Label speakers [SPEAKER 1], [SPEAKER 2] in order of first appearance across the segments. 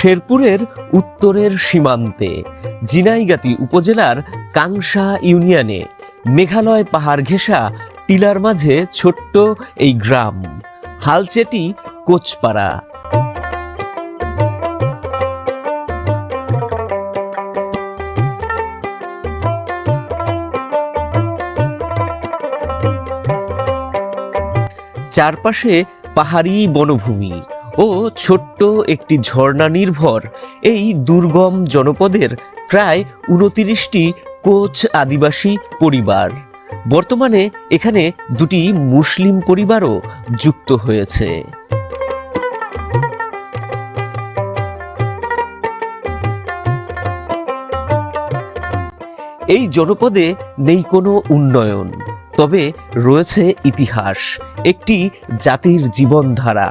[SPEAKER 1] শেরপুরের উত্তরের সীমান্তে ঝিনাইগাতি উপজেলার কাংসা ইউনিয়নে মেঘালয় পাহাড় ঘেঁষা টিলার মাঝে ছোট্ট এই গ্রাম হালচেটি কোচপাড়া। চারপাশে পাহাড়ি বনভূমি ও ছোট্ট একটি ঝর্ণা নির্ভর এই দুর্গম জনপদের প্রায় ২৯টি কোচ আদিবাসী পরিবার। বর্তমানে এখানে দুটি মুসলিম পরিবারও যুক্ত হয়েছে। এই জনপদে নেই কোনো উন্নয়ন, তবে রয়েছে ইতিহাস, একটি জাতির জীবনধারা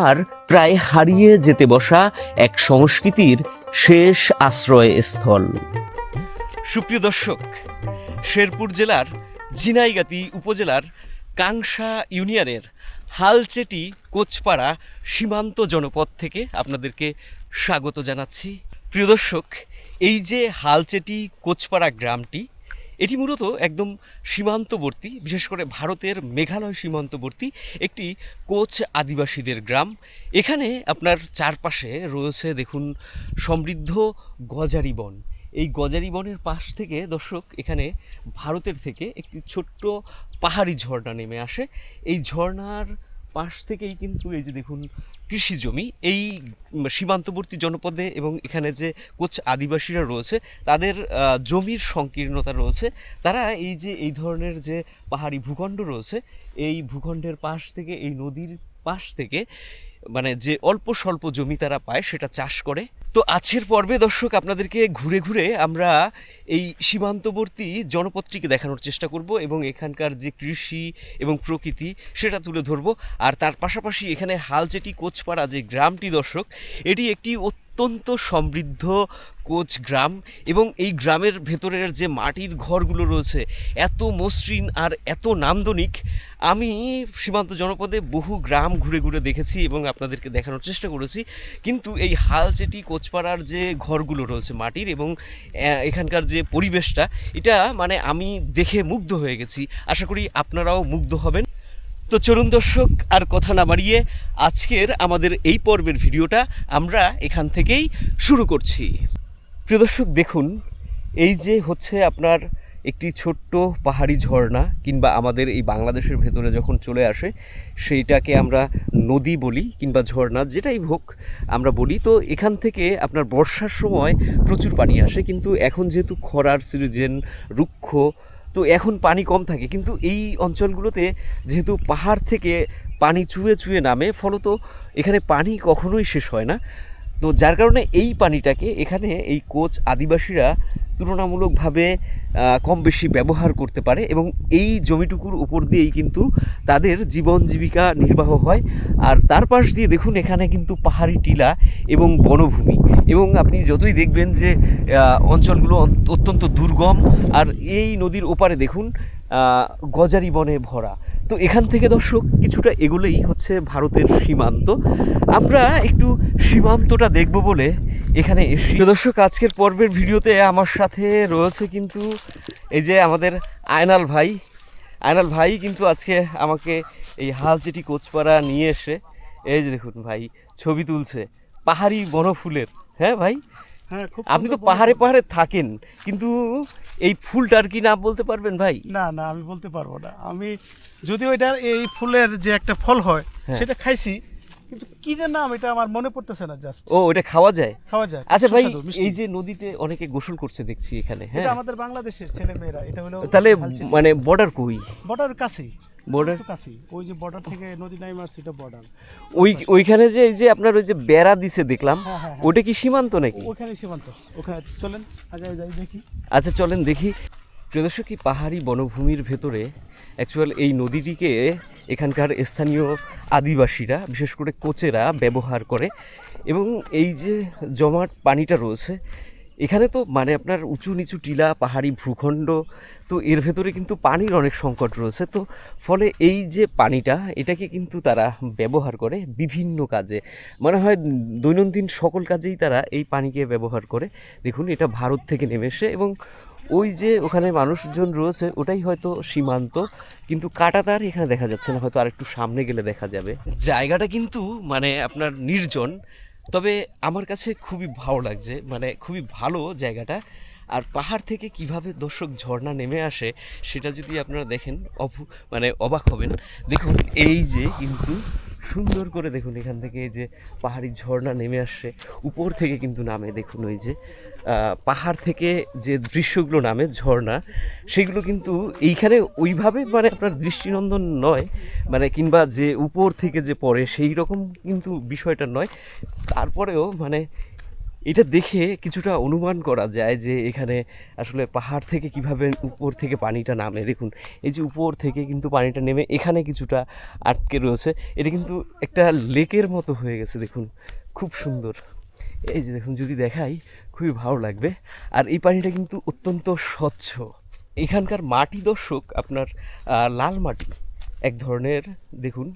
[SPEAKER 1] আর প্রায় হারিয়ে যেতে বসা এক সংস্কৃতির শেষ আশ্রয়স্থল। সুপ্রিয় দর্শক, শেরপুর জেলার ঝিনাইগাতি উপজেলার কাংসা ইউনিয়নের হালচেটি কোচপাড়া সীমান্ত জনপদ থেকে আপনাদেরকে স্বাগত জানাচ্ছি। প্রিয় দর্শক, এই যে হালচেটি কোচপাড়া গ্রামটি, এটি মূলত একদম সীমান্তবর্তী, বিশেষ করে ভারতের মেঘালয় সীমান্তবর্তী একটি কোচ আদিবাসীদের গ্রাম। এখানে আপনার চারপাশে রয়েছে দেখুন সমৃদ্ধ গজারি বন। এই গজারি বনের পাশ থেকে দর্শক এখানে ভারতের থেকে একটি ছোট্ট পাহাড়ি ঝর্ণা নেমে আসে। এই ঝর্ণার পাশ থেকেই কিন্তু এই যে দেখুন কৃষি জমি এই সীমান্তবর্তী জনপদে, এবং এখানে যে কোচ আদিবাসীরা রয়েছে তাদের জমির সংকীর্ণতা রয়েছে। তারা এই যে এই ধরনের যে পাহাড়ি ভূখণ্ড রয়েছে, এই ভূখণ্ডের পাশ থেকে, এই নদীর পাশ থেকে মানে যে অল্প স্বল্প জমি তারা পায় সেটা চাষ করে। তো আজকের পর্বে দর্শক আপনাদেরকে ঘুরে ঘুরে আমরা এই সীমান্তবর্তী জনপদটিকে দেখানোর চেষ্টা করব এবং এখানকার যে কৃষি এবং প্রকৃতি সেটা তুলে ধরব। আর তার পাশাপাশি এখানে হালচেটি কোচপাড়া যে গ্রামটি দর্শক, এটি একটি অত্যন্ত সমৃদ্ধ কোচ গ্রাম, এবং এই গ্রামের ভেতরের যে মাটির ঘরগুলো রয়েছে এত মসৃণ আর এত নান্দনিক। আমি সীমান্ত জনপদে বহু গ্রাম ঘুরে ঘুরে দেখেছি এবং আপনাদেরকে দেখানোর চেষ্টা করেছি, কিন্তু এই হালচেটি কোচপাড়ার যে ঘরগুলো রয়েছে মাটির এবং এখানকার যে পরিবেশটা, এটা মানে আমি দেখে মুগ্ধ হয়ে গেছি। আশা করি আপনারাও মুগ্ধ হবেন। তো চলুন দর্শক, আর কথা না বাড়িয়ে আজকের আমাদের এই পর্বের ভিডিওটা আমরা এখান থেকেই শুরু করছি। প্রিয় দর্শক দেখুন, এই যে হচ্ছে আপনার একটি ছোট্ট পাহাড়ি ঝর্ণা, কিংবা আমাদের এই বাংলাদেশের ভেতরে যখন চলে আসে সেইটাকে আমরা নদী বলি কিংবা ঝর্ণা, যেটাই হোক আমরা বলি। তো এখান থেকে আপনার বর্ষার সময় প্রচুর পানি আসে, কিন্তু এখন যেহেতু খরার সিজন, রুক্ষ, তো এখন পানি কম থাকে। কিন্তু এই অঞ্চলগুলোতে যেহেতু পাহাড় থেকে পানি চুয়ে চুয়ে নামে, ফলত এখানে পানি কখনোই শেষ হয় না। তো যার কারণে এই পানিটাকে এখানে এই কোচ আদিবাসীরা তুলনামূলকভাবে কম বেশি ব্যবহার করতে পারে, এবং এই জমিটুকুর উপর দিয়েই কিন্তু তাদের জীবন জীবিকা নির্বাহ হয়। আর তার পাশ দিয়ে দেখুন এখানে কিন্তু পাহাড়ি টিলা এবং বনভূমি, এবং আপনি যতই দেখবেন যে অঞ্চলগুলো অত্যন্ত দুর্গম, আর এই নদীর ওপারে দেখুন গজারি বনে ভরা। তো এখান থেকে দর্শক কিছুটা এগুলোই হচ্ছে ভারতের সীমান্ত। আমরা একটু সীমান্তটা দেখব বলে এখানে এসেছি। দর্শক, আজকের পর্বের ভিডিওতে আমার সাথে রয়েছে কিন্তু এই যে আমাদের আয়নাল ভাই কিন্তু আজকে আমাকে এই হালচেটি কোচপাড়া নিয়ে এসে এই যে দেখুন ভাই ছবি তুলছে পাহাড়ি বনফুলের। হ্যাঁ ভাই,
[SPEAKER 2] হ্যাঁ,
[SPEAKER 1] আপনি তো পাহাড়ে পাহাড়ে থাকেন, কিন্তু এই ফুলটার কি নাম বলতে পারবেন ভাই?
[SPEAKER 2] না না, আমি বলতে পারবো না। আমি যদিও এটার এই ফুলের যে একটা ফল হয় সেটা খাইছি, কিন্তু কি যে নাম এটা আমার মনে পড়তেছে না। জাস্ট
[SPEAKER 1] ও, এটা খাওয়া যায়?
[SPEAKER 2] খাওয়া যায়।
[SPEAKER 1] আচ্ছা ভাই, এই যে নদীতে অনেকে গোসল করছে দেখছি এখানে, হ্যাঁ,
[SPEAKER 2] এটা আমাদের বাংলাদেশের ছেলে মেয়েরা। এটা হলো
[SPEAKER 1] তাহলে মানে বর্ডার কই?
[SPEAKER 2] বর্ডার কাছেই,
[SPEAKER 1] বর্ডার
[SPEAKER 2] কাছেই। ওই যে বর্ডার থেকে নদী নাই মারছে, এটা বর্ডার।
[SPEAKER 1] ওইখানে যে এই যে আপনার ওই যে বেড়া দিছে দেখলাম, ওটা কি সীমান্ত নাকি?
[SPEAKER 2] ওখানে সীমান্ত। ওখানে চলেন আগে যাই দেখি।
[SPEAKER 1] আচ্ছা চলেন দেখি। প্রিয় দর্শক, কি পাহাড়ি বনভূমির ভেতরে অ্যাকচুয়াল এই নদীটিকে এখানকার স্থানীয় আদিবাসীরা, বিশেষ করে কোচেরা ব্যবহার করে, এবং এই যে জমাট পানিটা রয়েছে এখানে তো মানে আপনার উঁচু নিচু টিলা পাহাড়ি ভূখণ্ড, তো এর ভেতরে কিন্তু পানির অনেক সংকট রয়েছে। তো ফলে এই যে পানিটা এটাকে কিন্তু তারা ব্যবহার করে বিভিন্ন কাজে, মনে হয় দৈনন্দিন সকল কাজেই তারা এই পানিকে ব্যবহার করে। দেখুন এটা ভারত থেকে নেমে এসে, এবং ওই যে ওখানে মানুষজন রয়েছে ওটাই হয়তো সীমান্ত, কিন্তু কাঁটাতার এখানে দেখা যাচ্ছে না, হয়তো আরেকটু সামনে গেলে দেখা যাবে। জায়গাটা কিন্তু মানে আপনার নির্জন, তবে আমার কাছে খুবই ভালো লাগছে, মানে খুবই ভালো জায়গাটা। আর পাহাড় থেকে কিভাবে দর্শক ঝর্ণা নেমে আসে সেটা যদি আপনারা দেখেন মানে অবাক হবেন। দেখুন এই যে কিন্তু সুন্দর করে দেখুন এখান থেকে এই যে পাহাড়ি ঝর্ণা নেমে আসছে, উপর থেকে কিন্তু নামে। দেখুন ওই যে পাহাড় থেকে যে দৃশ্যগুলো নামে ঝর্ণা, সেগুলো কিন্তু এইখানে ওইভাবে মানে আপনার দৃষ্টিনন্দন নয়, মানে কিংবা যে উপর থেকে যে পড়ে সেই রকম কিন্তু বিষয়টা নয়। তারপরেও মানে এটা দেখে কিছুটা অনুমান করা যায় যে এখানে আসলে পাহাড় থেকে কিভাবে উপর থেকে পানিটা নামে। দেখুন এই যে উপর থেকে কিন্তু পানিটা নেমে এখানে কিছুটা আটকে রয়েছে, এটা কিন্তু একটা লেকের মতো হয়ে গেছে। দেখুন খুব সুন্দর, এই যে দেখুন যদি দেখাই খুবই ভালো লাগবে। আর এই পানিটা কিন্তু অত্যন্ত স্বচ্ছ। এখানকার মাটি দর্শক আপনার লাল মাটি এক ধরনের, দেখুন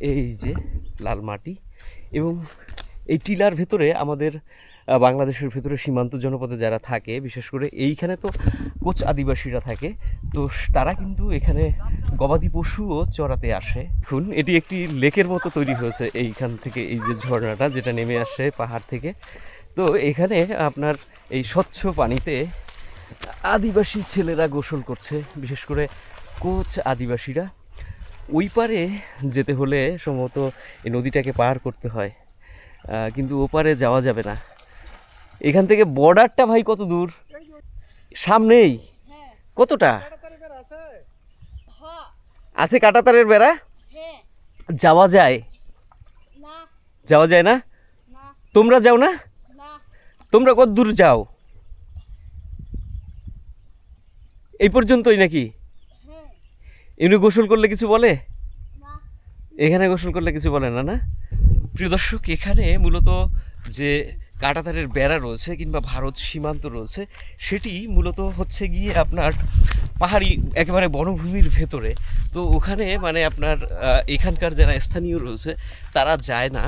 [SPEAKER 1] এই যে লাল মাটি, এবং এই টিলার ভেতরে আমাদের বাংলাদেশের ভেতরে সীমান্ত জনপদে যারা থাকে, বিশেষ করে এইখানে তো কোচ আদিবাসীরা থাকে, তো তারা কিন্তু এখানে গবাদি পশুও চড়াতে আসে। দেখুন এটি একটি লেকের মতো তৈরি হয়েছে এইখান থেকে, এই যে ঝর্ণাটা যেটা নেমে আসে পাহাড় থেকে। তো এখানে আপনার এই স্বচ্ছ পানিতে আদিবাসী ছেলেরা গোসল করছে, বিশেষ করে কোচ আদিবাসীরা। ওই পারে যেতে হলে সম্ভবত এই নদীটাকে পার করতে হয়, কিন্তু ওপারে যাওয়া যাবে না। এখান থেকে বর্ডারটা ভাই কত দূর? সামনেই? কতটা আছে কাঁটাতারের বেড়া? যাওয়া যায়? যাওয়া যায় না? তোমরা যাও না? তোমরা কত দূর যাও? এই পর্যন্তই নাকি? এমনি গোসল করলে কিছু বলে? এখানে গোসল করলে কিছু বলে না? না প্রিয় দর্শক, এখানে মূলত যে কাঁটাতারের বেড়া রয়েছে কিংবা ভারত সীমান্ত রয়েছে, সেটি মূলত হচ্ছে গিয়ে আপনার পাহাড়ি একেবারে বনভূমির ভেতরে। তো ওখানে মানে আপনার এখানকার যারা স্থানীয় রয়েছে তারা যায় না।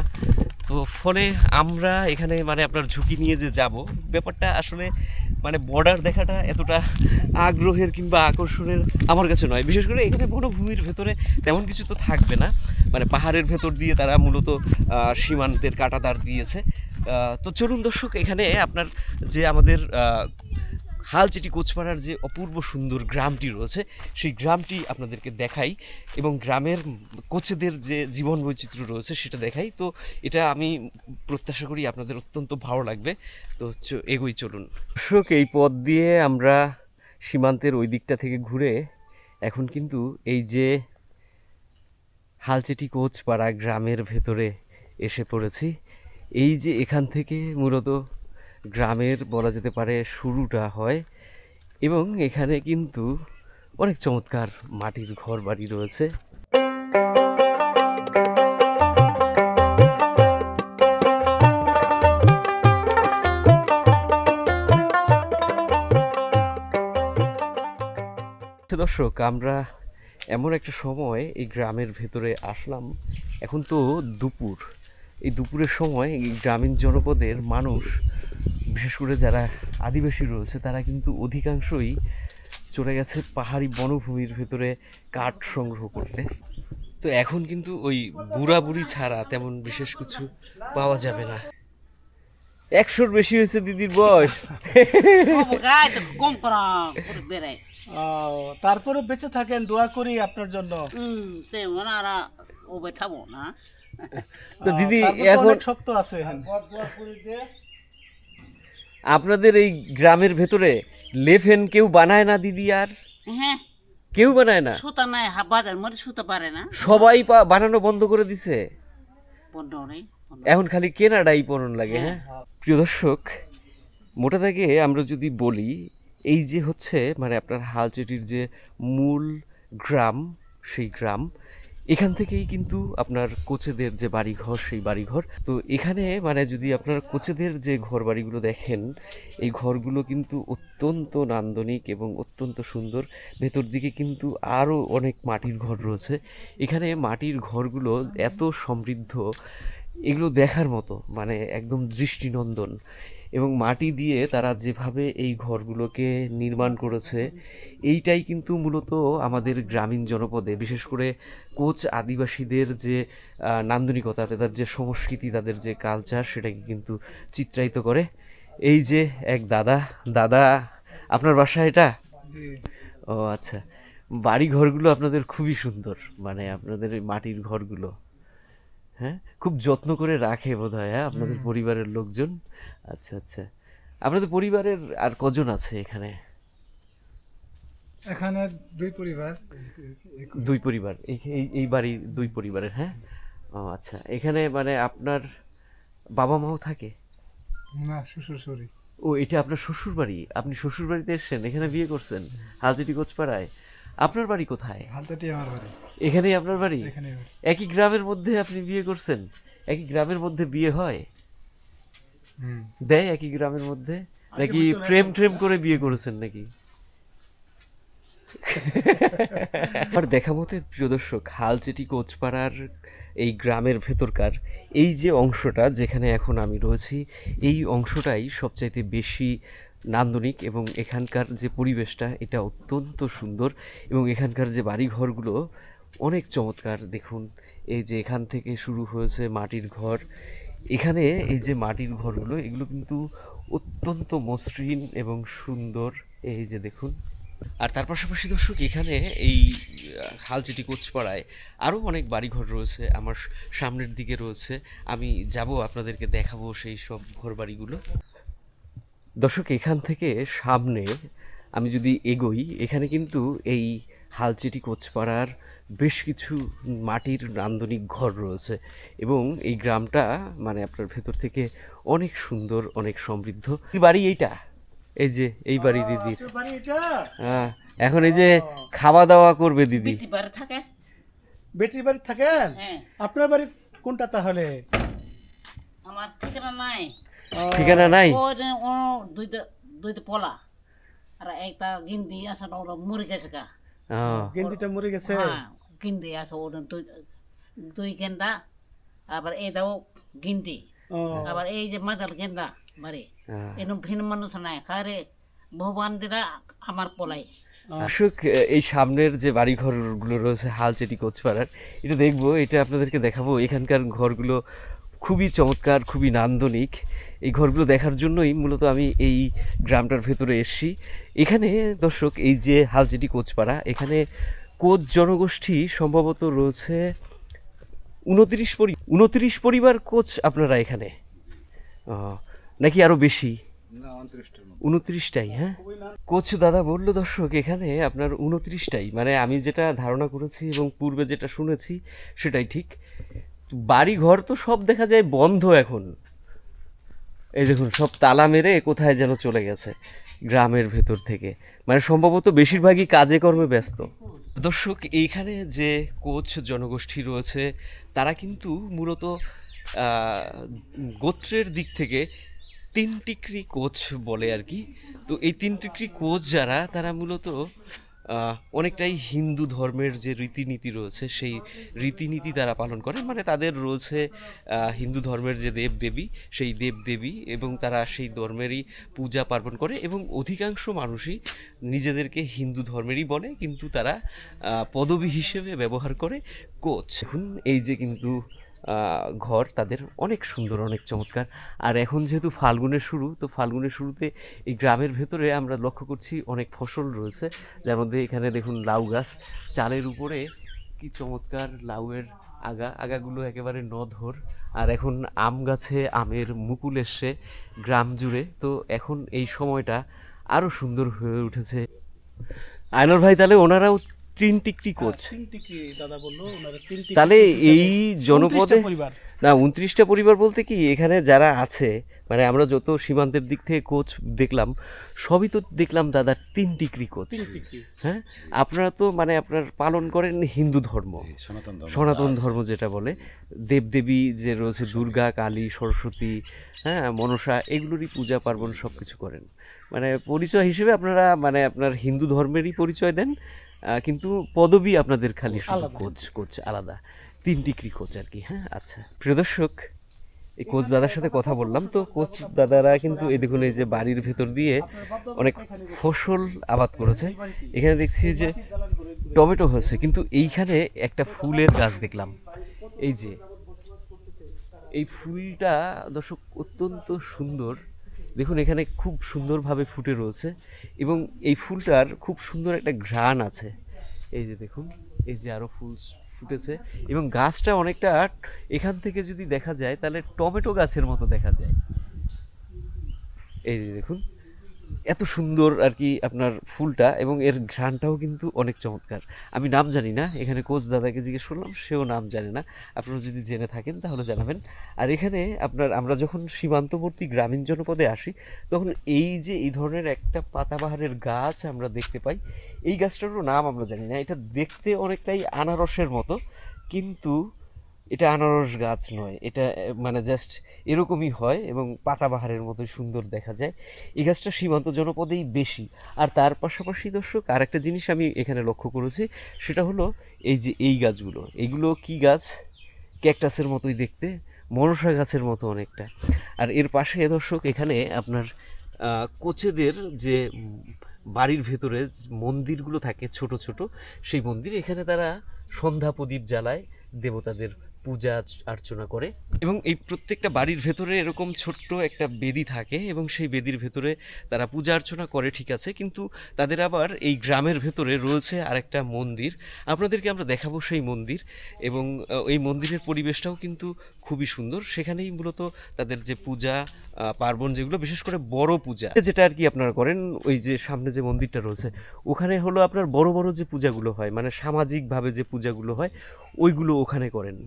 [SPEAKER 1] তো ফলে আমরা এখানে মানে আপনার ঝুঁকি নিয়ে যে যাব, ব্যাপারটা আসলে মানে বর্ডার দেখাটা এতটা আগ্রহের কিংবা আকর্ষণের আমার কাছে নয়। বিশেষ করে এখানে বনভূমির ভেতরে তেমন কিছু তো থাকবে না, মানে পাহাড়ের ভেতর দিয়ে তারা মূলত সীমান্তের কাঁটাতার দিয়েছে। তো চলুন দর্শক, এখানে আপনার যে আমাদের হালচিটি কোচপাড়ার যে অপূর্ব সুন্দর গ্রামটি রয়েছে সেই গ্রামটি আপনাদেরকে দেখাই, এবং গ্রামের কোচেদের যে জীবন বৈচিত্র্য রয়েছে সেটা দেখাই। তো এটা আমি প্রত্যাশা করি আপনাদের অত্যন্ত ভালো লাগবে। তো এগোই চলুন দর্শক। এই পথ দিয়ে আমরা সীমান্তের ওই দিকটা থেকে ঘুরে এখন কিন্তু এই যে হালচিটি কোচপাড়া গ্রামের ভেতরে এসে পড়েছি। এই যে এখান থেকে মূলত গ্রামের বলা যেতে পারে শুরুটা হয়, এবং এখানে কিন্তু অনেক চমৎকার মাটির ঘর বাড়ি রয়েছে। দর্শক, আমরা এমন একটা সময় এই গ্রামের ভেতরে আসলাম, এখন তো দুপুর। এই দুপুরের সময় এই গ্রামীণ জনপদের মানুষ, বিশেষ করে যারা আদিবাসী রয়েছে, তারা কিন্তু অধিকাংশই চলে গেছে পাহাড়ি বনভূমির ভেতরে কাঠ সংগ্রহ করতে। তো এখন কিন্তু ওই বুড়া বুড়ি ছাড়া তেমন বিশেষ কিছু পাওয়া যাবে না। 100-র বেশি হয়েছে দিদির বয়স।
[SPEAKER 3] কম করা বেড়ে
[SPEAKER 2] তারপরে বেঁচে থাকেন, দোয়া করি আপনার জন্য।
[SPEAKER 3] তেমন আর ওবে থাকবো না।
[SPEAKER 1] তো দিদি
[SPEAKER 2] তারপর তো
[SPEAKER 1] এখন
[SPEAKER 2] অনেক শক্ত আছে।
[SPEAKER 1] আপনাদের এই গ্রামের ভেতরে লেফেন কেউ বানায় না দিদি? আর
[SPEAKER 3] হ্যাঁ,
[SPEAKER 1] কেউ বানায় না?
[SPEAKER 3] সুতা নাই, বাজার মধ্যে সুতা পারে না,
[SPEAKER 1] সবাই বানানো বন্ধ করে দিছে।
[SPEAKER 3] বন্ধ নেই,
[SPEAKER 1] এখন খালি কেনাটাই পরন লাগে। হ্যাঁ প্রিয় দর্শক, মোটা দাগে আমরা যদি বলি, এই যে হচ্ছে মানে আপনার হালচিটির যে মূল গ্রাম, সেই গ্রাম, এখান থেকেই কিন্তু আপনার কোচেদের যে বাড়িঘর সেই বাড়িঘর। তো এখানে মানে যদি আপনার কোচেদের যে ঘর বাড়িগুলো দেখেন, এই ঘরগুলো কিন্তু অত্যন্ত নান্দনিক এবং অত্যন্ত সুন্দর। ভেতর দিকে কিন্তু আরও অনেক মাটির ঘর রয়েছে। এখানে মাটির ঘরগুলো এত সমৃদ্ধ, এগুলো দেখার মতো, মানে একদম দৃষ্টিনন্দন। এবং মাটি দিয়ে তারা যেভাবে এই ঘরগুলোকে নির্মাণ করেছে, এইটাই কিন্তু মূলত আমাদের গ্রামীণ জনপদে, বিশেষ করে কোচ আদিবাসীদের যে নান্দনিকতা, তাদের যে সংস্কৃতি, তাদের যে কালচার, সেটাকে কিন্তু চিত্রায়িত করে। এই যে এক দাদা, দাদা আপনার বাসা এটা? ও আচ্ছা, বাড়ি ঘরগুলো আপনাদের খুবই সুন্দর, মানে আপনাদের এই মাটির ঘরগুলো, হ্যাঁ, খুব যত্ন করে রাখে বোধহয়, হ্যাঁ, আপনাদের পরিবারের লোকজন। আচ্ছা আচ্ছা, আপনাদের পরিবারের আর কজন আছে এখানে?
[SPEAKER 4] এখানে দুই পরিবার।
[SPEAKER 1] দুই পরিবার, এই বাড়ি দুই পরিবারের, হ্যাঁ। ও আচ্ছা, এখানে মানে আপনার বাবা মাও থাকে?
[SPEAKER 4] না, শ্বশুর শরী।
[SPEAKER 1] ও, এটা আপনার শ্বশুর বাড়ি? আপনি শ্বশুর বাড়িতে এসেছেন, এখানে বিয়ে করছেন হালচিটি কোচপাড়ায়? আপনার বাড়ি কোথায়?
[SPEAKER 4] হালতাটি আমার বাড়ি,
[SPEAKER 1] এখানেই আপনার বাড়ি?
[SPEAKER 4] এখানে।
[SPEAKER 1] একই গ্রামের মধ্যে আপনি বিয়ে করছেন? একই গ্রামের মধ্যে বিয়ে হয়? দেয় একই গ্রামের মধ্যে, নাকি প্রেম করে বিয়ে করেছেন নাকি? আর দেখা মতে প্রিয় দর্শক, হালচিটি কোচপাড়ার এই গ্রামের ভেতরকার এই যে অংশটা যেখানে এখন আমি রয়েছি, এই অংশটাই সবচাইতে বেশি নান্দনিক। এবং এখানকার যে পরিবেশটা, এটা অত্যন্ত সুন্দর। এবং এখানকার যে বাড়িঘরগুলো অনেক চমৎকার। দেখুন, এই যে এখান থেকে শুরু হয়েছে মাটির ঘর, এখানে এই যে মাটির ঘরগুলো, এগুলো কিন্তু অত্যন্ত মসৃণ এবং সুন্দর। এই যে দেখুন। আর তার পাশাপাশি দর্শক, এখানে এই হালচিটি কোচপাড়ায় আরও অনেক বাড়িঘর রয়েছে। আমার সামনের দিকে রয়েছে, আমি যাব, আপনাদেরকে দেখাবো সেই সব ঘর বাড়িগুলো। দর্শক, এখান থেকে সামনে আমি যদি এগোই, এখানে কিন্তু এই হালচিটি কোচপাড়ার বেশ কিছু মাটির নান্দনিক ঘর রয়েছে। এবং এই গ্রামটা মানে আপনার ভেতর থেকে অনেক সুন্দর, অনেক সমৃদ্ধ। বাড়ি এইটা, এই যে এই বাড়ি দিদির। হ্যাঁ, এখন এই যে খাওয়া দাওয়া করবে দিদি।
[SPEAKER 3] বিটি বাড়ি থাকে।
[SPEAKER 2] বেটির বাড়ি থাকেন?
[SPEAKER 3] হ্যাঁ।
[SPEAKER 2] আপনার বাড়ি কোনটা তাহলে?
[SPEAKER 3] আমার ঠিকানা নাই।
[SPEAKER 1] ঠিকানা নাই?
[SPEAKER 3] ও দুইটা পলা আর একটা গিন্দি আছে, ওরা মরে গেছে গা।
[SPEAKER 2] গেন্দিটা মরে গেছে?
[SPEAKER 3] হ্যাঁ, গিন্দি আছে, ওটা দুই গেন্দা। আবার এটাও গিন্দি। আবার এই যে মাজার গেন্দা বাড়ি, এরকম ভিন্ন মানুষ নাই, খারে ভগবান দিরা আমার পলাই।
[SPEAKER 1] দর্শক, এই সামনের যে বাড়ি ঘরগুলো রয়েছে হালচিটি কোচপাড়ার, এটা দেখবো, এটা আপনাদেরকে দেখাবো। এখানকার ঘরগুলো খুবই চমৎকার, খুবই নান্দনিক। এই ঘরগুলো দেখার জন্যই মূলত আমি এই গ্রামটার ভেতরে এসেছি। এখানে দর্শক, এই যে হালচিটি কোচপাড়া, এখানে কোচ জনগোষ্ঠী সম্ভবত রয়েছে 29 পরিবার কোচ আপনারা এখানে, নাকি আরো বেশি? 29টাই, হ্যাঁ। কোচ দাদা বললো দর্শক, এখানে আপনার 29টাই, মানে আমি যেটা ধারণা করেছি এবং পূর্বে যেটা শুনেছি সেটাই ঠিক। বাড়ি ঘর তো সব দেখা যায় বন্ধ এখন, এই দেখুন সব তালা মেরে কোথায় যেন চলে গেছে গ্রামের ভেতর থেকে, মানে সম্ভবত বেশিরভাগই কাজে কর্মে ব্যস্ত। দর্শক, এইখানে যে কোচ জনগোষ্ঠী রয়েছে, তারা কিন্তু মূলত গোত্রের দিক থেকে তিনটিক্রি কোচ বলে আর কি। তো এই তিনটিক্রি কোচ যারা, তারা মূলত অনেকটাই হিন্দু ধর্মের যে রীতিনীতি রয়েছে, সেই রীতিনীতি তারা পালন করে। মানে তাদের রয়েছে হিন্দু ধর্মের যে দেবদেবী, সেই দেবদেবী, এবং তারা সেই ধর্মেরই পূজা পার্বণ করে। এবং অধিকাংশ মানুষই নিজেদেরকে হিন্দু ধর্মেরই বলে, কিন্তু তারা পদবী হিসেবে ব্যবহার করে কোচ। এখন এই যে কিন্তু ঘর তাদের অনেক সুন্দর, অনেক চমৎকার। আর এখন যেহেতু ফাল্গুনের শুরু, তো ফাল্গুনের শুরুতে এই গ্রামের ভেতরে আমরা লক্ষ্য করছি অনেক ফসল রয়েছে, যার মধ্যে এখানে দেখুন লাউ গাছ, চালের উপরে কি চমৎকার লাউয়ের আগাগুলো একেবারে নধর। আর এখন আম গাছে আমের মুকুল এসছে গ্রাম জুড়ে। তো এখন এই সময়টা আরও সুন্দর হয়ে উঠেছে। আয়নর ভাই, তাহলে ওনারাও তিন টিকরি কোচ।
[SPEAKER 2] তিনটি কি দাদা বললো ওনারা তিনটি
[SPEAKER 1] তাহলে এই জনপদে
[SPEAKER 2] পরিবার
[SPEAKER 1] না 29টা পরিবার বলতে কি এখানে যারা আছে মানে আমরা যত সীমান্তের দিক থেকে কোচ দেখলাম সবই তো দেখলাম দাদা 3 ডিগ্রি কোচ।
[SPEAKER 2] তিনটি কি
[SPEAKER 1] হ্যাঁ, আপনারা তো মানে আপনার পালন করেন হিন্দু ধর্ম, সনাতন ধর্ম যেটা বলে, দেবদেবী যে রয়েছে দুর্গা, কালী, সরস্বতী, হ্যাঁ, মনসা, এগুলোরই পূজা পার্বণ সব কিছু করেন। মানে পরিচয় হিসেবে আপনারা মানে আপনার হিন্দু ধর্মেরই পরিচয় দেন, কিন্তু পদবী আপনাদের খালি শুধু কোচ কোচ আলাদা, 3 ডিগ্রি কোচ আর কি। হ্যাঁ, আচ্ছা প্রিয় দর্শক, এই কোচ দাদার সাথে কথা বললাম, তো কোচ দাদারা কিন্তু এই দেখুন এই যে বাড়ির ভেতর দিয়ে অনেক ফসল আবাদ করেছে। এখানে দেখছি যে টমেটো হয়েছে, কিন্তু এইখানে একটা ফুলের গাছ দেখলাম। এই যে এই ফুলটা দর্শক অত্যন্ত সুন্দর, দেখুন এখানে খুব সুন্দরভাবে ফুটে রয়েছে এবং এই ফুলটার খুব সুন্দর একটা ঘ্রাণ আছে। এই যে দেখুন এই যে আরো ফুল ফুটেছে এবং গাছটা অনেকটা এখান থেকে যদি দেখা যায় তাহলে টমেটো গাছের মতো দেখা যায়। এই যে দেখুন এত সুন্দর আর কি আপনার ফুলটা, এবং এর ঘ্রাণটাও কিন্তু অনেক চমৎকার। আমি নাম জানি না, এখানে কোচ দাদাকে জিজ্ঞেস করলাম, সেও নাম জানে না। আপনারা যদি জেনে থাকেন তাহলে জানাবেন। আর এখানে আপনার আমরা যখন সীমান্তবর্তী গ্রামীণ জনপদে আসি তখন এই যে এই ধরনের একটা পাতাবাহারের গাছ আমরা দেখতে পাই। এই গাছটারও নাম আমরা জানি না, এটা দেখতে অনেকটাই আনারসের মতো, কিন্তু এটা আনারস গাছ নয়, এটা মানে জাস্ট এরকমই হয় এবং পাতাবাহারের মতোই সুন্দর দেখা যায়। এই গাছটা সীমান্ত জনপদেই বেশি। আর তার পাশাপাশি দর্শক আর একটা জিনিস আমি এখানে লক্ষ্য করেছি, সেটা হলো এই যে এই গাছগুলো, এইগুলো কি গাছ, ক্যাকটাসের মতোই দেখতে, মনসা গাছের মতো অনেকটা। আর এর পাশে দর্শক এখানে আপনার কোচেদের যে বাড়ির ভেতরে মন্দিরগুলো থাকে ছোট ছোট, সেই মন্দির, এখানে তারা সন্ধ্যা প্রদীপ জ্বালায়, দেবতাদের পূজা অর্চনা করে। এবং এই প্রত্যেকটা বাড়ির ভেতরে এরকম ছোট্ট একটা বেদি থাকে এবং সেই বেদির ভেতরে তারা পূজা অর্চনা করে, ঠিক আছে, কিন্তু তাদের আবার এই গ্রামের ভেতরে রয়েছে আরেকটা মন্দির, আপনাদেরকে আমরা দেখাবো সেই মন্দির। এবং এই মন্দিরের পরিবেশটাও কিন্তু খুবই সুন্দর। সেখানেই মূলত তাদের যে পূজা পার্বণ যেগুলো, বিশেষ করে বড় পূজা যেটা আর কি আপনারা করেন, ওই যে সামনে যে মন্দিরটা রয়েছে ওখানে হলো আপনার বড় বড় যে পূজাগুলো হয়, মানে সামাজিকভাবে যে পূজাগুলো হয় ওইগুলো ওখানে করেন।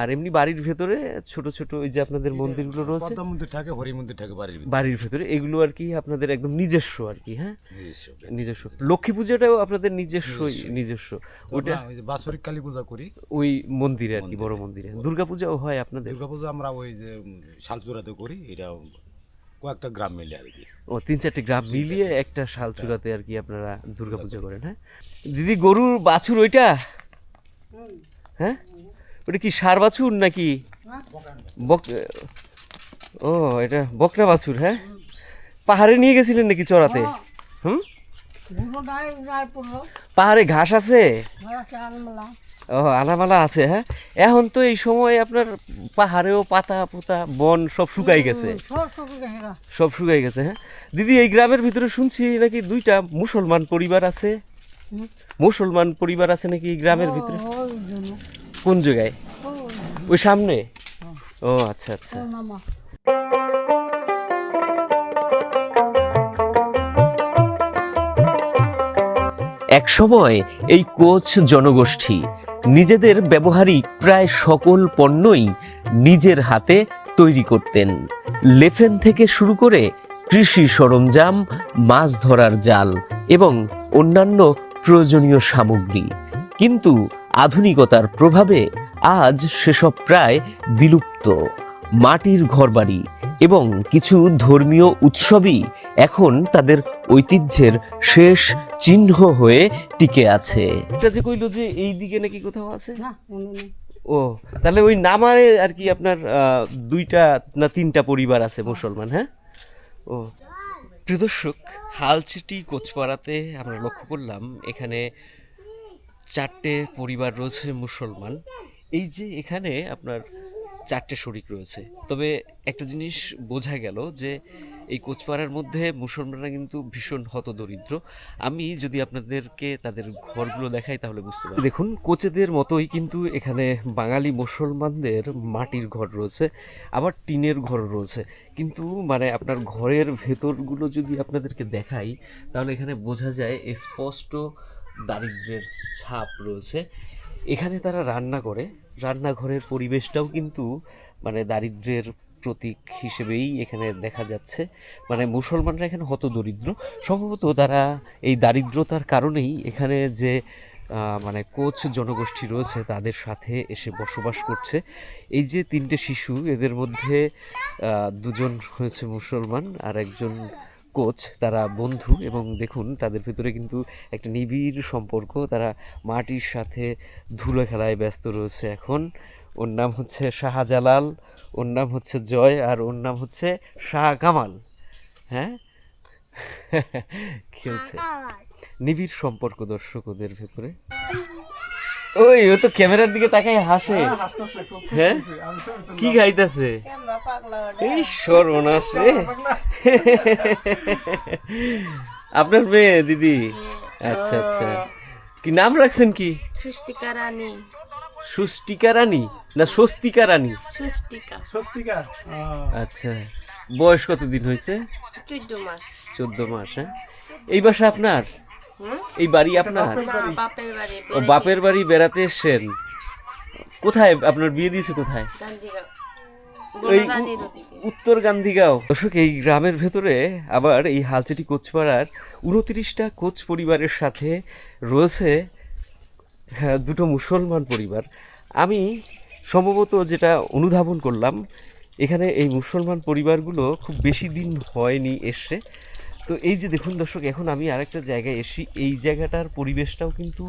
[SPEAKER 1] আর এমনি বাড়ির ভেতরে ছোট ছোট ওই যে আপনাদের মন্দিরগুলো রয়েছে,
[SPEAKER 5] পদ্মা মন্দির থাকে, হরি মন্দির থাকে
[SPEAKER 1] বাড়ির ভেতরে, এগুলো আর কি আপনাদের একদম নিজস্ব আর কি। হ্যাঁ, নিজস্ব। লক্ষ্মী পূজাটাও আপনাদের নিজস্ব ওটা
[SPEAKER 5] ওই যে বাৎসরিক কালী পূজা করি
[SPEAKER 1] ওই মন্দিরে আর কি, বড় মন্দিরে। দুর্গা পূজাও হয় আপনাদের?
[SPEAKER 5] দুর্গা পূজা আমরা ওই যে শালচূড়াতে করি, এটা কয়েকটা গ্রাম মিলে আর কি।
[SPEAKER 1] ও 3-4টি গ্রাম মিলিয়ে একটা শালচূড়াতে আর কি আপনারা দুর্গা পূজা করেন। হ্যাঁ দিদি, গরুর বাছুর ওইটা? হ্যাঁ, ওটা কি ষাঁড় বাছুর নাকি ও এটা বকনা বাছুর? হ্যাঁ, পাহাড়ে নিয়ে গেছিলেন নাকি চড়াতে? হুম, পাহাড়ে ঘাস আছে? ও, আনামালা আছে। হ্যাঁ, এখন তো এই সময় আপনার পাহাড়েও পাতা পোতা বন সব শুকাই গেছে, সব শুকাই গেছে। হ্যাঁ দিদি, এই গ্রামের ভিতরে শুনছি নাকি 2টা মুসলমান পরিবার আছে, মুসলমান পরিবার আছে নাকি এই গ্রামের ভিতরে? কোন জায়গায়? ওই সামনে? ও আচ্ছা আচ্ছা। এক সময় এই কোচ জনগোষ্ঠী নিজেদের ব্যবহারিক প্রায় সকল পণ্যই নিজের হাতে তৈরি করতেন। লেফেন থেকে শুরু করে কৃষি সরঞ্জাম, মাছ ধরার জাল এবং অন্যান্য প্রয়োজনীয় সামগ্রী। কিন্তু আধুনিকতার প্রভাবে আজ সেসব প্রায় বিলুপ্ত। মাটির ঘরবাড়ি এবং কিছু ধর্মীয় উৎসবই এখন তাদের ঐতিহ্যের শেষ চিহ্ন হয়ে টিকে আছে। এটা যে কইলো যে এই দিকে নাকি কোথাও আছে না? ও, তাহলে ওই নামারে আর কি আপনার 2টা না 3টা পরিবার আছে মুসলমান। হ্যাঁ, ও প্রিয় দর্শক, হালচিটি কোচপাড়াতে আমরা লক্ষ্য করলাম এখানে 4টে পরিবার রয়েছে মুসলমান। এই যে এখানে আপনার 4টে শরিক রয়েছে, তবে একটা জিনিস বোঝা গেল যে এই কোচপাড়ার মধ্যে মুসলমানরা কিন্তু ভীষণ হতদরিদ্র। আমি যদি আপনাদেরকে তাদের ঘরগুলো দেখাই তাহলে বুঝতে পারবেন। দেখুন, কোচেদের মতোই কিন্তু এখানে বাঙালি মুসলমানদের মাটির ঘর রয়েছে, আবার টিনের ঘর রয়েছে, কিন্তু মানে আপনার ঘরের ভেতরগুলো যদি আপনাদেরকে দেখাই তাহলে এখানে বোঝা যায় স্পষ্ট দারিদ্র্যের ছাপ রয়েছে। এখানে তারা রান্না করে, রান্নাঘরের পরিবেশটাও কিন্তু মানে দারিদ্র্যের প্রতীক হিসেবেই এখানে দেখা যাচ্ছে। মানে মুসলমানরা এখানে হতদরিদ্র, সম্ভবত তারা এই দারিদ্রতার কারণেই এখানে যে মানে কোচ জনগোষ্ঠী রয়েছে তাদের সাথে এসে বসবাস করছে। এই যে 3টে শিশু, এদের মধ্যে 2জন হয়েছে মুসলমান আর একজন কোচ, তারা বন্ধু। এবং দেখুন তাদের ভিতরে কিন্তু একটা নিবিড় সম্পর্ক, তারা মাটির সাথে ধুলো খেলায় ব্যস্ত রয়েছে এখন। ওর নাম হচ্ছে শাহজালাল, ওর নাম হচ্ছে জয়, আর ওর নাম হচ্ছে শাহ কামাল। হ্যাঁ খেলছে, নিবিড় সম্পর্ক দর্শক ওদের ভেতরে। ওই ও তো ক্যামেরার দিকে তাকাই হাসে। হ্যাঁ কি খাইতেছে? এই সর্বনাশ রে। আপনার মেয়ে দিদি? আচ্ছা আচ্ছা, কি নাম রাখছেন? কি
[SPEAKER 6] সুষ্টিকা রানী।
[SPEAKER 1] সুষ্টিকা রানী না স্বস্তিকা রানী?
[SPEAKER 6] সুষ্টিকা।
[SPEAKER 2] স্বস্তিকা।
[SPEAKER 1] আচ্ছা, বয়স কতদিন হয়েছে?
[SPEAKER 6] 14 মাস।
[SPEAKER 1] 14 মাস। হ্যাঁ, এই বাসা আপনার? এই বাড়ি আপনার?
[SPEAKER 6] না, বাপের বাড়ি।
[SPEAKER 1] ও বাপের বাড়ি বেড়াতে এসেছেন। কোথায় আপনার বিয়ে দিয়েছে? কোথায়?
[SPEAKER 6] গান্ধীগাঁও।
[SPEAKER 1] ওই
[SPEAKER 6] বনরানীর ওদিকে।
[SPEAKER 1] উত্তর গান্ধীগাঁও। দর্শক, এই গ্রামের ভেতরে আবার এই হালচিটি কোচপাড়ার 29টা কোচ পরিবারের সাথে রয়েছে 2টো মুসলমান পরিবার। আমি সম্ভবত যেটা অনুধাবন করলাম, এখানে এই মুসলমান পরিবারগুলো খুব বেশি দিন হয়নি এসে। তো এই যে দেখুন দর্শক, এখন আমি আরেকটা জায়গায় এসি, এই জায়গাটার পরিবেশটাও কিন্তু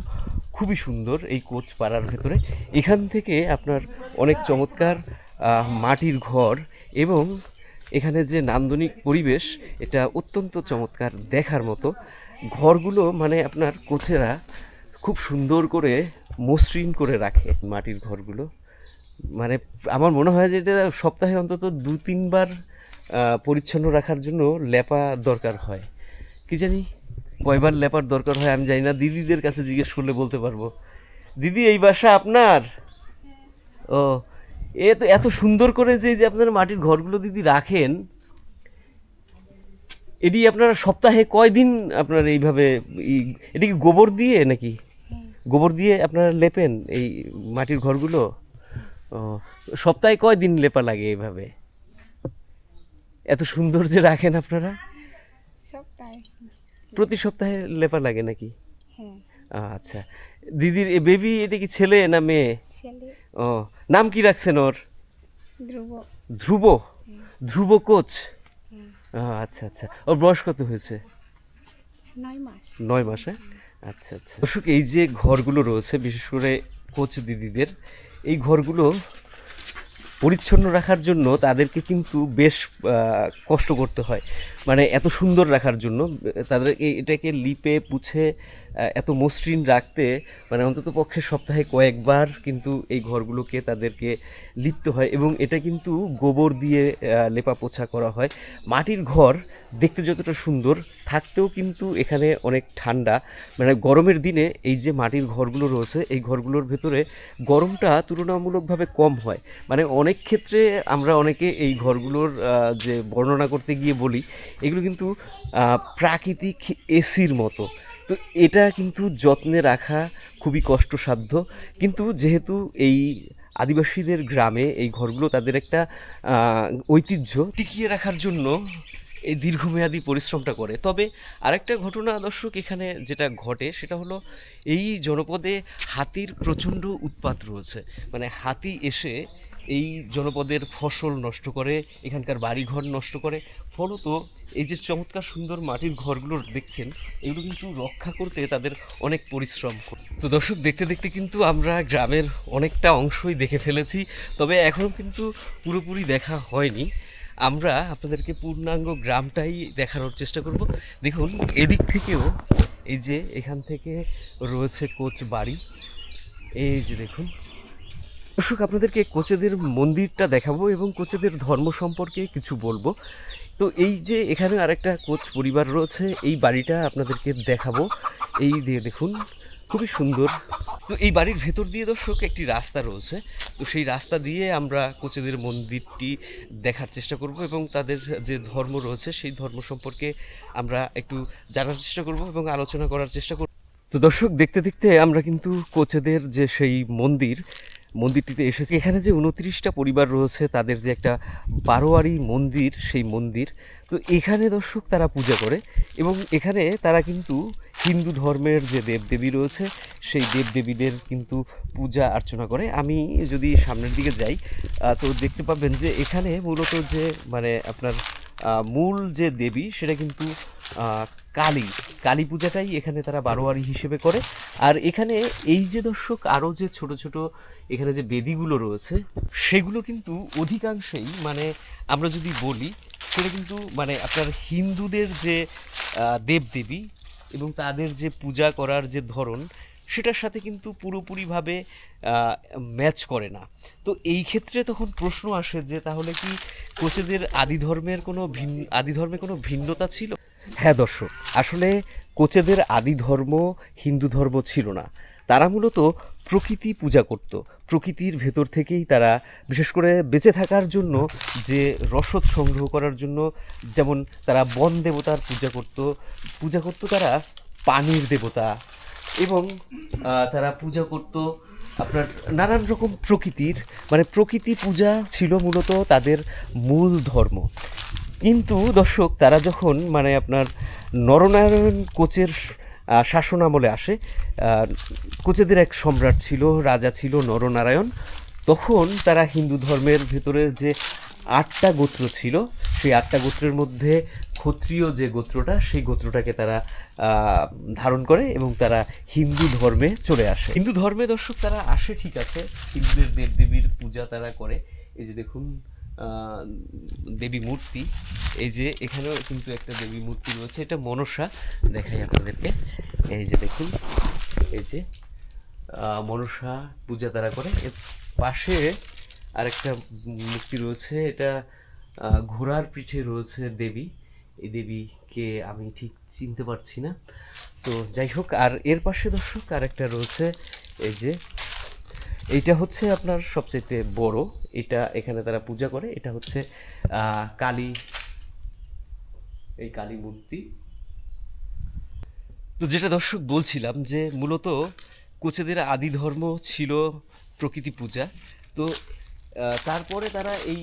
[SPEAKER 1] খুবই সুন্দর এই কোচ পাড়ার ভেতরে। এখান থেকে আপনার অনেক চমৎকার মাটির ঘর এবং এখানে যে নান্দনিক পরিবেশ, এটা অত্যন্ত চমৎকার দেখার মতো। ঘরগুলো মানে আপনার কোচেরা খুব সুন্দর করে মসৃণ করে রাখে মাটির ঘরগুলো। মানে আমার মনে হয় যে এটা সপ্তাহে অন্তত 2-3 বার পরিচ্ছন্ন রাখার জন্য লেপা দরকার হয়। কি জানি কয়বার লেপার দরকার হয় আমি জানি না, দিদিদের কাছে জিজ্ঞেস করলে বলতে পারবো। দিদি, এই বাসা আপনার? ও, এ তো এত সুন্দর করে যে আপনার মাটির ঘরগুলো দিদি রাখেন, এটি আপনারা সপ্তাহে কয়দিন আপনার এইভাবে এটা কি গোবর দিয়ে নাকি? গোবর দিয়ে আপনারা লেপেন এই মাটির ঘরগুলো? ও, সপ্তাহে কয়দিন লেপা লাগে এইভাবে? এত সুন্দর যে রাখেন আপনারা?
[SPEAKER 6] সপ্তাহে।
[SPEAKER 1] প্রতি সপ্তাহে লেপা লাগে নাকি?
[SPEAKER 6] হ্যাঁ।
[SPEAKER 1] আচ্ছা, দিদির বেবি এটা কি ছেলে না মেয়ে?
[SPEAKER 6] ছেলে।
[SPEAKER 1] ও, নাম কি রাখছেন ওর?
[SPEAKER 6] ধ্রুব।
[SPEAKER 1] ধ্রুব? ধ্রুব কোচ? আচ্ছা আচ্ছা, ওর বয়স কত হয়েছে?
[SPEAKER 6] 9 মাস।
[SPEAKER 1] 9 মাস। হ্যাঁ, আচ্ছা আচ্ছা। দর্শক, এই যে ঘরগুলো রয়েছে বিশেষ করে কোচ দিদিদের, এই ঘরগুলো পরিচ্ছন্ন রাখার জন্য তাদেরকে কিন্তু বেশ কষ্ট করতে হয়। মানে এত সুন্দর রাখার জন্য তাদের এটাকে লিপে পুছে এত মসৃণ রাখতে মানে অন্তত পক্ষে সপ্তাহে কয়েকবার কিন্তু এই ঘরগুলোকে তাদেরকে লিপতে হয়। এবং এটা কিন্তু গোবর দিয়ে লেপা পোছা করা হয়। মাটির ঘর দেখতে যতটা সুন্দর, থাকতেও কিন্তু এখানে অনেক ঠান্ডা। মানে গরমের দিনে এই যে মাটির ঘরগুলো রয়েছে, এই ঘরগুলোর ভেতরে গরমটা তুলনামূলকভাবে কম হয়। মানে অনেক ক্ষেত্রে আমরা অনেকে এই ঘরগুলোর যে বর্ণনা করতে গিয়ে বলি এগুলো কিন্তু প্রাকৃতিক এসির মতো। তো এটা কিন্তু যত্নে রাখা খুবই কষ্টসাধ্য। কিন্তু যেহেতু এই আদিবাসীদের গ্রামে এই ঘরগুলো তাদের একটা ঐতিহ্য, টিকিয়ে রাখার জন্য এই দীর্ঘমেয়াদী পরিশ্রমটা করে। তবে আরেকটা ঘটনা দর্শক এখানে যেটা ঘটে সেটা হলো এই জনপদে হাতির প্রচণ্ড উৎপাত রয়েছে। মানে হাতি এসে এই জনপদের ফসল নষ্ট করে, এখানকার বাড়িঘর নষ্ট করে। ফলত এই যে চমৎকার সুন্দর মাটির ঘরগুলো দেখছেন, এগুলো কিন্তু রক্ষা করতে তাদের অনেক পরিশ্রম। তো দর্শক, দেখতে দেখতে কিন্তু আমরা গ্রামের অনেকটা অংশই দেখে ফেলেছি, তবে এখনও কিন্তু পুরোপুরি দেখা হয়নি। আমরা আপনাদেরকে পূর্ণাঙ্গ গ্রামটাই দেখানোর চেষ্টা করব। দেখুন, এদিক থেকেও এই যে এখান থেকে রয়েছে কোচ বাড়ি। এই যে দেখুন দর্শক, আপনাদেরকে কোচেদের মন্দিরটা দেখাবো এবং কোচেদের ধর্ম সম্পর্কে কিছু বলবো। তো এই যে এখানে আরেকটা কোচ পরিবার রয়েছে, এই বাড়িটা আপনাদেরকে দেখাবো। এই দিয়ে দেখুন, খুবই সুন্দর। তো এই বাড়ির ভেতর দিয়ে দর্শক একটি রাস্তা রয়েছে। তো সেই রাস্তা দিয়ে আমরা কোচেদের মন্দিরটি দেখার চেষ্টা করব এবং তাদের যে ধর্ম রয়েছে সেই ধর্ম সম্পর্কে আমরা একটু জানার চেষ্টা করব এবং আলোচনা করার চেষ্টা করব। তো দর্শক, দেখতে দেখতে আমরা কিন্তু কোচেদের যে সেই মন্দিরটিতে এসেছি। এখানে যে 29টা পরিবার রয়েছে তাদের যে একটা বারোয়ারি মন্দির, সেই মন্দির। তো এখানে দর্শক তারা পূজা করে এবং এখানে তারা কিন্তু হিন্দু ধর্মের যে দেবদেবী রয়েছে সেই দেবদেবীদের কিন্তু পূজা অর্চনা করে। আমি যদি সামনের দিকে যাই তো দেখতে পাবেন যে এখানে মূলত যে মানে আপনার মূল যে দেবী সেটা কিন্তু কালী পূজাটাই এখানে তারা বারোয়ারি হিসেবে করে। আর এখানে এই যে দর্শক আরও যে ছোট ছোট এখানে যে বেদিগুলো রয়েছে সেগুলো কিন্তু অধিকাংশেই মানে আমরা যদি বলি সেটা কিন্তু মানে আপনার হিন্দুদের যে দেবদেবী এবং তাদের যে পূজা করার যে ধরন সেটার সাথে কিন্তু পুরোপুরিভাবে ম্যাচ করে না। তো এই ক্ষেত্রে তখন প্রশ্ন আসে যে তাহলে কি কোচেদের আদি ধর্মে কোনো ভিন্নতা ছিল? হ্যাঁ দর্শক, আসলে কোচেদের আদি ধর্ম হিন্দু ধর্ম ছিল না। তারা মূলত প্রকৃতি পূজা করত। প্রকৃতির ভেতর থেকেই তারা বিশেষ করে বেঁচে থাকার জন্য যে রসদ সংগ্রহ করার জন্য, যেমন তারা বন দেবতার পূজা করত তারা পানির দেবতা, এবং তারা পূজা করত আপনার নানান রকম প্রকৃতি পূজা ছিল মূলত তাদের মূল ধর্ম। কিন্তু দর্শক, তারা যখন মানে আপনার নরনারায়ণ কোচের শাসন আমলে আসে, কোচেদের এক সম্রাট ছিল, রাজা ছিল নরনারায়ণ, তখন তারা হিন্দু ধর্মের ভেতরের যে 8টা গোত্র ছিল সেই 8টা গোত্রের মধ্যে ক্ষত্রিয় যে গোত্রটা সেই গোত্রটাকে তারা ধারণ করে এবং তারা হিন্দু ধর্মে চলে আসে। হিন্দু ধর্মে দর্শক তারা আসে ঠিক আছে, হিন্দুদের দেবদেবীর পূজা তারা করে। এই যে দেখুন দেবী মূর্তি, এই যে এখানেও কিন্তু একটা দেবী মূর্তি রয়েছে, এটা মনসা, দেখাই আপনাদেরকে। এই যে দেখুন, এই যে মনসা পূজা তারা করে। এর পাশে আরেকটা মূর্তি রয়েছে, এটা ঘোড়ার পিঠে রয়েছে দেবী। এই দেবীকে আমি ঠিক চিনতে পারছি না, তো যাই হোক। আর এর পাশে দর্শক আরেকটা রয়েছে, এই যে এইটা হচ্ছে আপনার সবচেয়ে বড়, এটা এখানে তারা পূজা করে। এটা হচ্ছে কালী মূর্তি। তো যেটা দর্শক বলছিলাম যে মূলত কোচেদের আদি ধর্ম ছিল প্রকৃতি পূজা। তো তারপরে তারা এই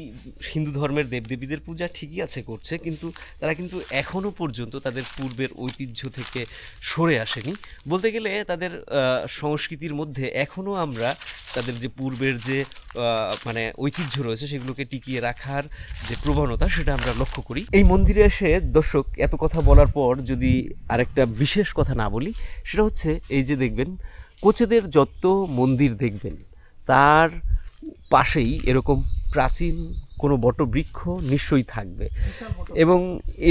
[SPEAKER 1] হিন্দু ধর্মের দেবদেবীদের পূজা ঠিকই আছে করছে, কিন্তু তারা কিন্তু এখনও পর্যন্ত তাদের পূর্বের ঐতিহ্য থেকে সরে আসেনি। বলতে গেলে তাদের সংস্কৃতির মধ্যে এখনও আমরা তাদের যে পূর্বের যে মানে ঐতিহ্য রয়েছে সেগুলোকে টিকিয়ে রাখার যে প্রবণতা সেটা আমরা লক্ষ্য করি। এই মন্দিরে এসে দর্শক এত কথা বলার পর যদি আরেকটা বিশেষ কথা না বলি, সেটা হচ্ছে এই যে দেখবেন কোচেদের যত মন্দির দেখবেন তার পাশেই এরকম প্রাচীন কোনো বটবৃক্ষ নিশ্চয়ই থাকবে, এবং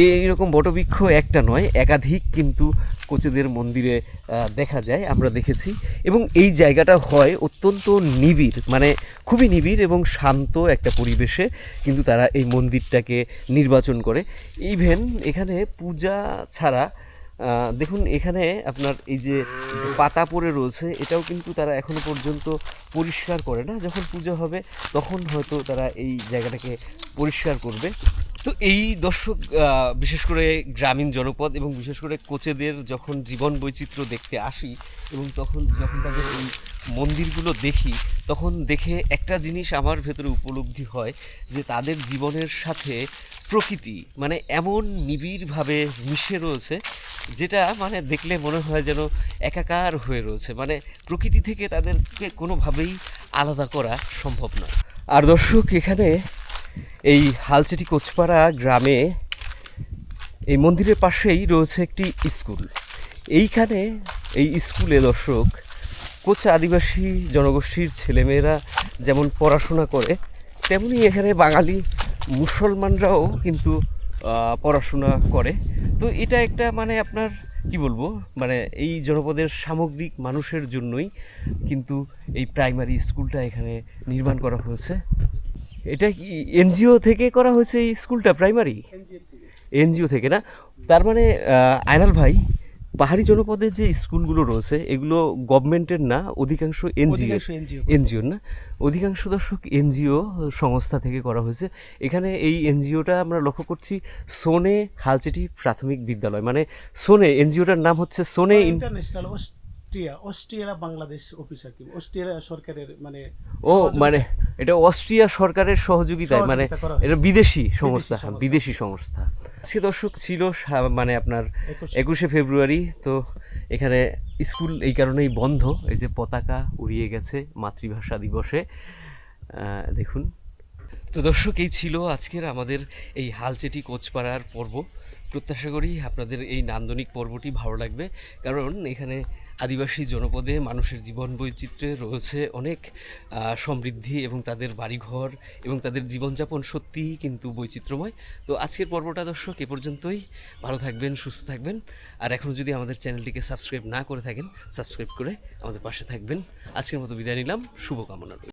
[SPEAKER 1] এইরকম বটবৃক্ষ একটা নয় একাধিক কিন্তু কোচেদের মন্দিরে দেখা যায়, আমরা দেখেছি। এবং এই জায়গাটা হয় অত্যন্ত নিবিড়, মানে খুবই নিবিড় এবং শান্ত একটা পরিবেশে কিন্তু তারা এই মন্দিরটাকে নির্বাচন করে। ইভেন এখানে পূজা ছাড়া দেখুন এখানে আপনার এই যে পাতা পড়ে রয়েছে এটাও কিন্তু তারা এখনো পর্যন্ত পরিষ্কার করে না। যখন পুজো হবে তখন হয়তো তারা এই জায়গাটাকে পরিষ্কার করবে। তো এই দর্শক বিশেষ করে গ্রামীণ জনপদ এবং বিশেষ করে কোচেদের যখন জীবন বৈচিত্র্য দেখতে আসি এবং যখন তাদের এই মন্দিরগুলো দেখি, তখন দেখে একটা জিনিস আমার ভেতরে উপলব্ধি হয় যে তাদের জীবনের সাথে প্রকৃতি মানে এমন নিবিড়ভাবে মিশে রয়েছে, যেটা মানে দেখলে মনে হয় যেন একাকার হয়ে রয়েছে। মানে প্রকৃতি থেকে তাদেরকে কোনোভাবেই আলাদা করা সম্ভব নয়। আর দর্শক এখানে এই হালচেটি কোচপাড়া গ্রামে এই মন্দিরের পাশেই রয়েছে একটি স্কুল। এইখানে এই স্কুলে দর্শক কোচ আদিবাসী জনগোষ্ঠীর ছেলেমেয়েরা যেমন পড়াশোনা করে, তেমনি এখানে বাঙালি মুসলমানরাও কিন্তু পড়াশোনা করে। তো এটা একটা মানে আপনার কি বলবো, মানে এই জনপদের সামগ্রিক মানুষের জন্যই কিন্তু এই প্রাইমারি স্কুলটা এখানে নির্মাণ করা হয়েছে। এটা কি এনজিও থেকে করা হয়েছে এই স্কুলটা? প্রাইমারি এনজিও থেকে না? তার মানে আয়নাল ভাই, পাহাড়ি জনপদের যে স্কুলগুলো রয়েছে এগুলো গভর্নমেন্টের না, অধিকাংশ এনজিও না, অধিকাংশ দর্শক এনজিও সংস্থা থেকে করা হয়েছে। এখানে এই এনজিওটা আমরা লক্ষ্য করছি সোনে হালচেটি প্রাথমিক বিদ্যালয়, মানে সোনে এনজিওটার নাম হচ্ছে সোনে
[SPEAKER 2] অস্ট্রিয়া বাংলাদেশ অফিস আর কি, অস্ট্রিয়া সরকারের মানে
[SPEAKER 1] ও মানে এটা অস্ট্রিয়া সরকারের সহযোগিতায়, মানে
[SPEAKER 2] সহযোগিতা করা হয়েছে।
[SPEAKER 1] এটা বিদেশি সংস্থা,
[SPEAKER 2] সংস্থা।
[SPEAKER 1] বিদেশি সংস্থা। আজকে দর্শক ছিল মানে আপনার
[SPEAKER 2] 21
[SPEAKER 1] 21শে ফেব্রুয়ারি, তো এখানে স্কুল এই কারণেই বন্ধ। এই যে পতাকা উড়িয়ে গেছে মাতৃভাষা দিবসে, দেখুন। তো দর্শক, এই ছিল আজকের আমাদের এই হালচেটি কোচপাড়ার পর্ব। প্রত্যাশা করি আপনাদের এই নান্দনিক পর্বটি ভালো লাগবে, কারণ এখানে আদিবাসী জনপদে মানুষের জীবন বৈচিত্র্যে রয়েছে অনেক সমৃদ্ধি, এবং তাদের বাড়িঘর এবং তাদের জীবনযাপন সত্যিই কিন্তু বৈচিত্র্যময়। তো আজকের পর্বটা দর্শক এ পর্যন্তই। ভালো থাকবেন, সুস্থ থাকবেন, আর এখনও যদি আমাদের চ্যানেলটিকে সাবস্ক্রাইব না করে থাকেন, সাবস্ক্রাইব করে আমাদের পাশে থাকবেন। আজকের মতো বিদায় নিলাম, শুভকামনা রইল।